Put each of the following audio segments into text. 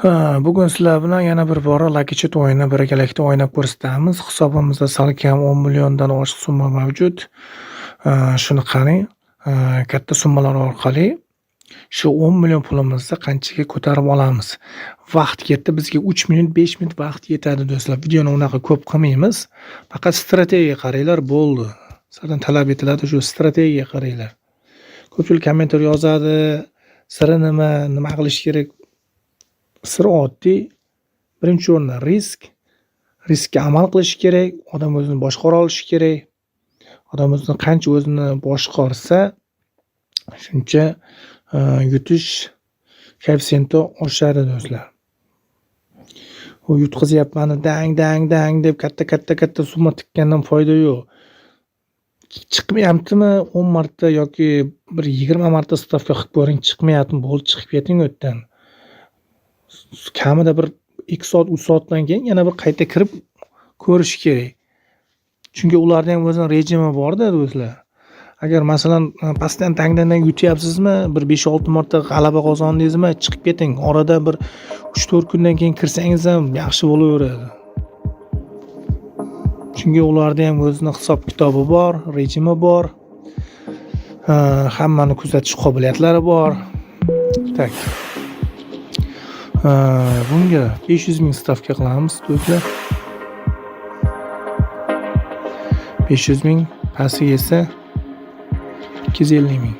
Bugun sizlar bilan yana bir bora Lucky Chit o'yinini birgalikda o'ynab ko'rsatamiz. Hisobimizda salkam 10 milliondan oshiq summa mavjud. Shuni qarang, katta summalar orqali shu 10 million pulimizni qanchaga ko'tarib olamiz. Vaqt ketdi. Bizga 3 minut, 5 minut vaqt yetadi do'stlar. Videoni unaqa ko'p qilmaymiz. Faqat strategiyaga qaranglar, bo'ldi. Sizlardan talab etiladi shu strategiyaga qaranglar. Ko'pchilik kommentar yozadi. Siri nima qilish kerak? Sir oddiy. Birinchi o'rinda riskka amal qilish kerak, odam o'zini boshqara olishi kerak. Odam qancha o'zini boshqarsa, shuncha yutish koeffitsiyenti oshadi do'stlar. U yutqizyapman dang deb katta summa tikkandan foyda yo'q. Chiqmayaptimi 10 marta yoki bir 20 marta stavka qilib ko'ring, chiqmayaptimi, bo'ldi, chiqib keting u yerdan. Kamida bir 2 soat, 3 soatdan keyin yana bir qayta kirib ko'rish kerak. Chunki ularning ham o'zining rejimi bor-da do'stlar. Agar masalan pastdan tangdan yutyapsizmi, bir 5-6 marta g'alaba qozondingizmi, chiqib keting. Orada bir 3-4 kundan keyin kirsangiz ham yaxshi bo'laveradi. Chunki ularda ham o'zining hisob kitobi bor, rejimi bor. Hammani kuzatish qobiliyatlari bor. Tak. Bunga 500 ming stavka qilamiz do'stlar. 500 ming pastiga esa 250 ming.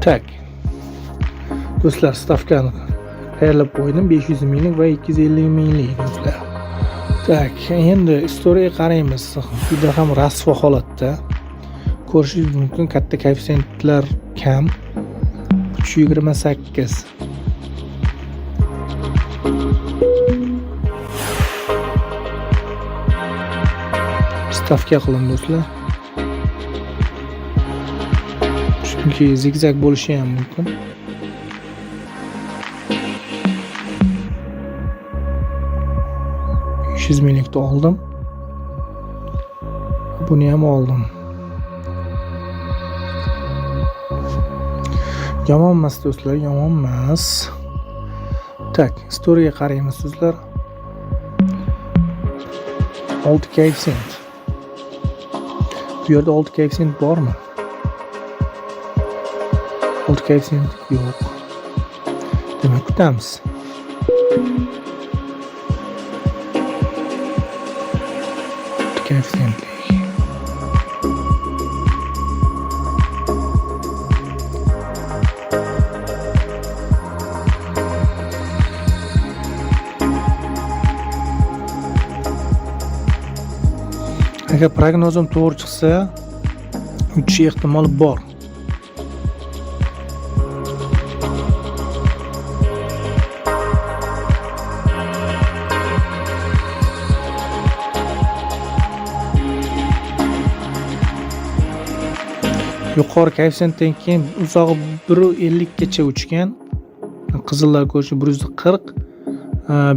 Tak. Do'stlar, stavkani tayyorlab qo'ydim. 500 minglik va 250 minglik do'stlar. Tak, endi istoriyaga qaraymiz. Juda ham rasvo holatda. Ko'rishingiz mumkin, katta koeffitsiyentlar kam. 328. Stavka qiling do'stlar. Chunki zigzag bo'lishi ham mumkin. $100 oldim. Buni ham oldim. Yomon emas do'stlar, yomon emas. Tak, istoriyaga qaraymiz do'stlar. 6 koeffitsiyent. Bu yerda 6 koeffitsiyent bormi? 6 koeffitsiyent yo'q. Demak, kutamiz. Koeffitsiyent. Agar prognozim to'g'ri chiqsa, uchish ehtimoli bor. Yuqori koeffitsiyentdan keyin uzog'i 150 gacha uchgan. Qizillar ko'rishi 140.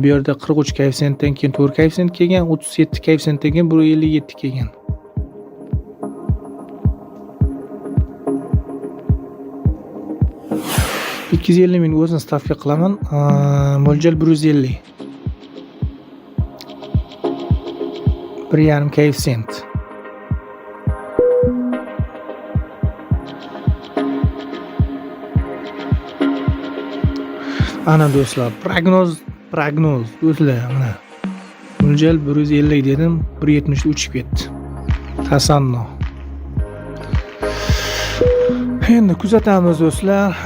Bu yerda 43 koeffitsiyentdan keyin 4 koeffitsiyent kelgan, 37 koeffitsiyentdan keyin 157 kelgan. $250 ming o'zini stavka qilaman. Mo'ljal 150. 1,5 koeffitsiyent. Ana do'stlar, prognoz do'stlar, mana. Mo'ljal 150 dedim, 170 uchib ketdi. Tasanno. Endi kuzatamiz do'stlar.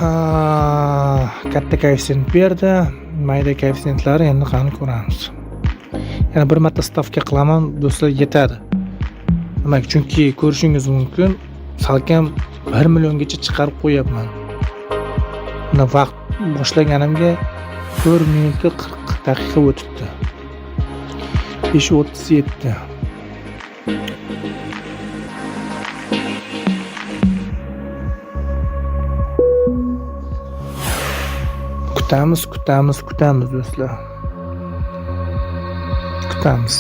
Katta koeffitsiyent berdi, mayda koeffitsiyentlar endi qani ko'ramiz. Yana bir marta stavka qilaman do'stlar, yetadi. Demak, chunki ko'rishingiz mumkin, salkam 1 milliongacha chiqarib qo'yapman. Mana vaqt boshlaganimga 4 minut 40 daqiqa o'tibdi. 5:37. Kutamiz do'stlar. Kutamiz.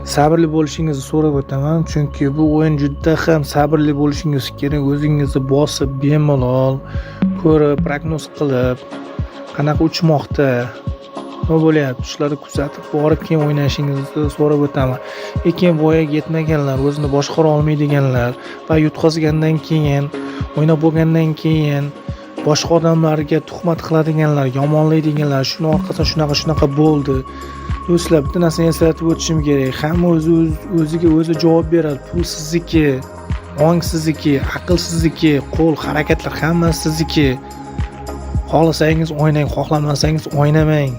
sabrli bo'lishingizni so'rab o'taman, chunki bu o'yin juda ham sabrli bo'lishingiz kerak. O'zingizni bosib, bemalol ko'rib, prognoz qilib, qanaqa uchmoqda, nima bo'lyapti, shularni kuzatib borib keyin o'ynashingizni so'rab o'taman. Lekin voyaga yetmaganlar, o'zini boshqara olmaydiganlar va yutqazgandan keyin, o'ynab bo'lgandan keyin boshqa odamlarga tuhmat qiladiganlar, yomonlaydiganlar, shuni orqasidan shunaqa bo'ldi. Do'stlar, bitta narsani eslatib o'tishim kerak. Hamma o'ziga o'zi javob beradi. Pul sizniki, ong sizniki, aql sizniki, qo'l harakatlar hammasi sizniki. Xohlasangiz o'ynang, xohlamasangiz o'ynamang.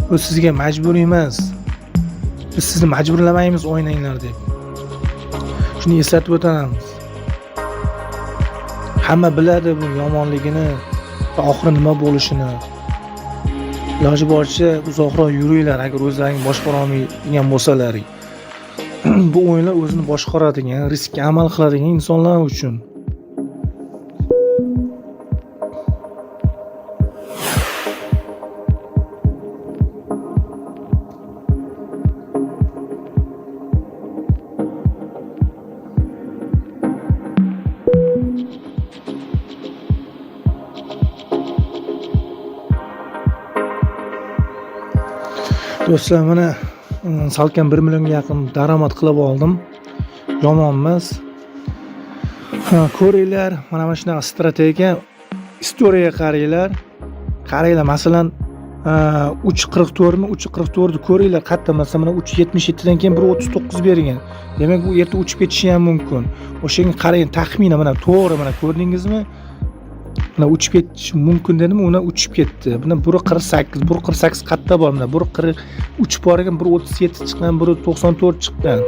Bu sizga majburiy emas. Biz sizni majburlamaymiz o'ynanglar deb. Shuni eslatib o'tamiz. Hamma biladi bu yomonligini va oxiri nima bo'lishini. Iloji boricha uzoqroq yuringlar agar o'zlaringiz boshqara olmaydigan bo'lsalaring. Bu o'yinlar o'zini boshqaradigan, riskka amal qiladigan insonlar uchun. Do'stlar, mana salkam 1 millionga yaqin daromad qilib oldim. Yomon emas. Ko'ringlar, mana shunaqa strategiya, istoriyaga qaranglar. Qaranglar, masalan, 3.44 mi? 3.44 ni ko'ringlar, qayerda masalan mana 3.77 dan keyin 1.39 bergan. Demak, bu erta uchib ketishi ham mumkin. O'shanga qarang, taxminan mana to'g'ri, mana ko'rdingizmi? Mana uchib ketishi mumkin dedim, uni uchib ketdi. Buni 1.48, 1.48 qayerda bor? Mana 1.43 bor ekan, 1.37 chiqqan, 1.94 chiqqan.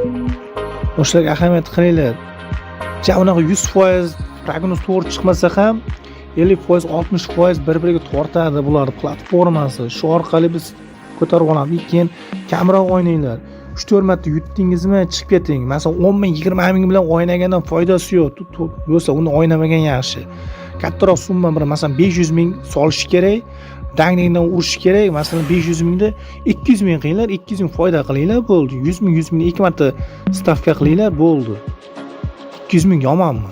Yoshlarga ahamiyat qilinglar. Ja unaqa 100% prognoz to'g'ri chiqmasa ham 50%, 60% bir-biriga tortadi bular platformasi. Shu orqali biz ko'tarib olamiz. Keyin kamroq o'ynanglar. 3-4 marta yutdingizmi, chiqib keting. Masalan, 10 ming, 20 ming bilan o'ynagandan foydasi yo'q. Bo'lsa, uni o'ynamagan yaxshi. Kattaroq summa bilan, masalan, 500 ming solish kerak, dangdingdan urish kerak. Masalan, 500 mingni 200 ming qilinglar, 200 ming foyda qilinglar, bo'ldi. 100 mingni 2 marta stavka qilinglar, bo'ldi. 200 ming yomonmi?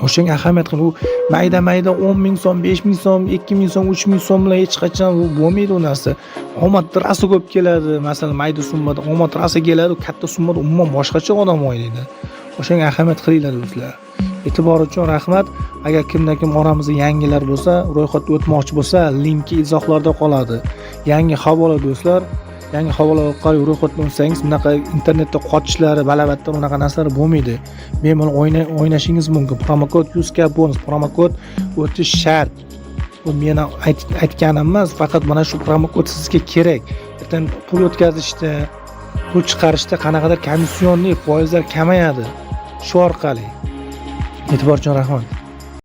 O'shanga ahamiyat qiling. U mayda 10 ming so'm, 5 ming so'm, 2 ming so'm, 3 ming so'm bilan hech qachon bo'lmaydi u narsa. Omad rasa ko'p keladi. Masalan, mayda summada omad rasa keladi, katta summada umuman boshqacha odam o'ynaydi. O'shanga ahamiyat qilinglar do'stlar. E'tibor uchun rahmat. Agar kim oramizda yangilar bo'lsa, ro'yxatga o'tmoqchi bo'lsa, linki izohlarda qoladi. Yangi havola do'stlar, yangi havola orqali ro'yxatga o'tsangiz, bunaqa internetda qochishlari, balabatdan unaqa narsalar bo'lmaydi. Bemalol o'ynashingiz mumkin. Promokod 100 ga bonus, promokod o'tish shart. Bu meni aytganim emas, faqat mana shu promokod sizga kerak. Ertaga pul o'tkazishda, pul chiqarishda qanaqadir komissiyonli foizlar kamayadi. Shu orqali. E'tibor uchun rahmat.